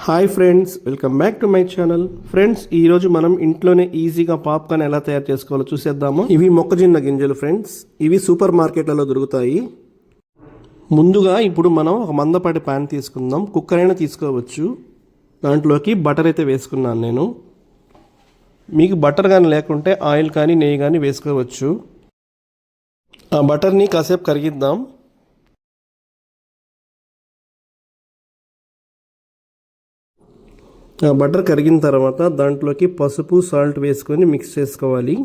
Hi friends, welcome back to my channel. Friends, ఈరోజు మనం ఇంట్లోనే ఈజీగా పాప్కార్న్ ఎలా తయారు చేసుకోవాలో చూసేద్దాము. ఇవి మొక్కజొన్న గింజలు ఫ్రెండ్స్. ఇవి సూపర్ మార్కెట్లలో దొరుకుతాయి. ముందుగా ఇప్పుడు మనం ఒక మందపాటి ప్యాన్ తీసుకుందాం. కుక్కర్ అయినా తీసుకోవచ్చు. దాంట్లోకి బటర్ అయితే వేసుకున్నాను నేను. మీకు బటర్ కానీ లేకుంటే ఆయిల్ కానీ నెయ్యి కానీ వేసుకోవచ్చు. ఆ బటర్ని కాసేపు కరిగిద్దాం. బటర్ కరిగిన తర్వాత దాంట్లోకి పసుపు, సాల్ట్ వేసుకొని మిక్స్ చేసుకోవాలి.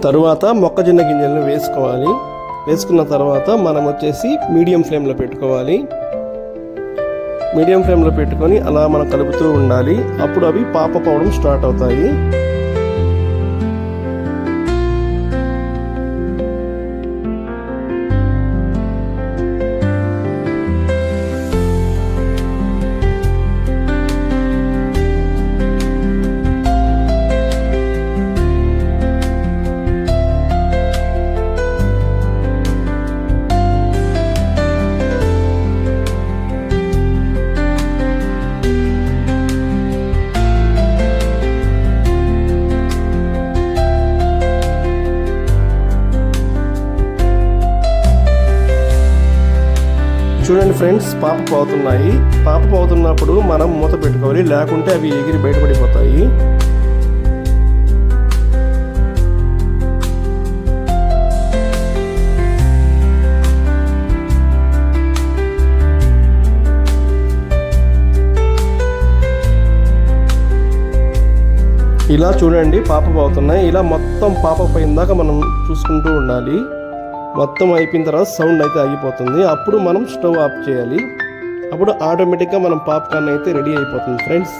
తరువాత మొక్కజొన్న గింజలను వేసుకోవాలి. వేసుకున్న తర్వాత మనం వచ్చేసి మీడియం ఫ్లేమ్లో పెట్టుకోవాలి. మీడియం ఫ్లేమ్లో పెట్టుకొని అలా మనం కలుపుతూ ఉండాలి. అప్పుడు అవి పాప అవడం స్టార్ట్ అవుతాయి. చూడండి ఫ్రెండ్స్, పాప పోతున్నాయి. పాప పోతున్నప్పుడు మనం మూత పెట్టుకోవాలి, లేకుంటే అవి ఎగిరి బయటపడిపోతాయి. ఇలా చూడండి, పాప పోతున్నాయి. ఇలా మొత్తం పాప పోయిందాక మనం చూసుకుంటూ ఉండాలి. మొత్తం అయిపోయిన తర్వాత సౌండ్ అయితే ఆగిపోతుంది. అప్పుడు మనం స్టవ్ ఆఫ్ చేయాలి. అప్పుడు ఆటోమేటిక్గా మనం పాప్కార్న్ అయితే రెడీ అయిపోతుంది ఫ్రెండ్స్.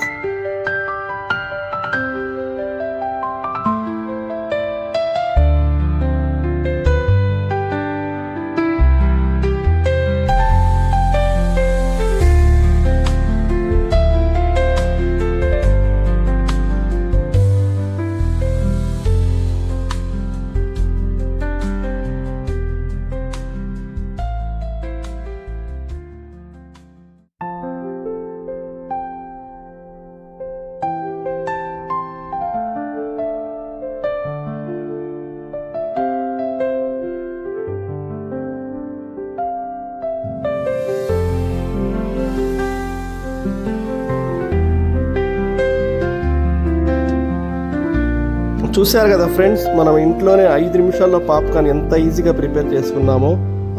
చూశారు కదా ఫ్రెండ్స్, మనం ఇంట్లోనే 5 నిమిషాల్లో పాప్కార్న్ ఎంత ఈజీగా ప్రిపేర్ చేసుకున్నామో.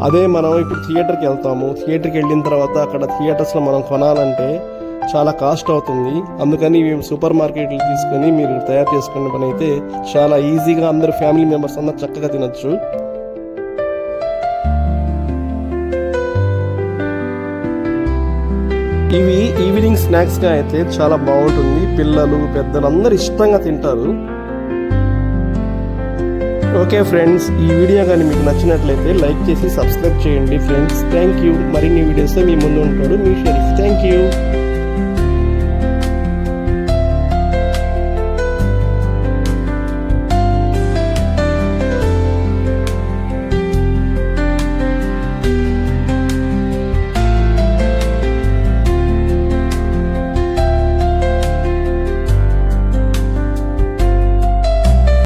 అదే మనం ఇప్పుడు థియేటర్కి వెళ్తాము. థియేటర్కి వెళ్ళిన తర్వాత అక్కడ థియేటర్స్లో మనం కొనాలంటే చాలా కాస్ట్ అవుతుంది. అందుకని మేము సూపర్ మార్కెట్లు తీసుకొని మీరు తయారు చేసుకునే పని అయితే చాలా ఈజీగా అందరు ఫ్యామిలీ మెంబర్స్ అందరూ చక్కగా తినచ్చు. ఇవి ఈవినింగ్ స్నాక్స్గా అయితే చాలా బాగుంటుంది. పిల్లలు, పెద్దలు అందరూ ఇష్టంగా తింటారు. ఓకే ఫ్రెండ్స్, ఈ వీడియో కానీ మీకు నచ్చినట్లయితే లైక్ చేసి సబ్స్క్రైబ్ చేయండి ఫ్రెండ్స్. Thank you. మరిన్ని వీడియోస్తో మీ ముందు ఉంటాడు మీ షరీఫ్. Thank you.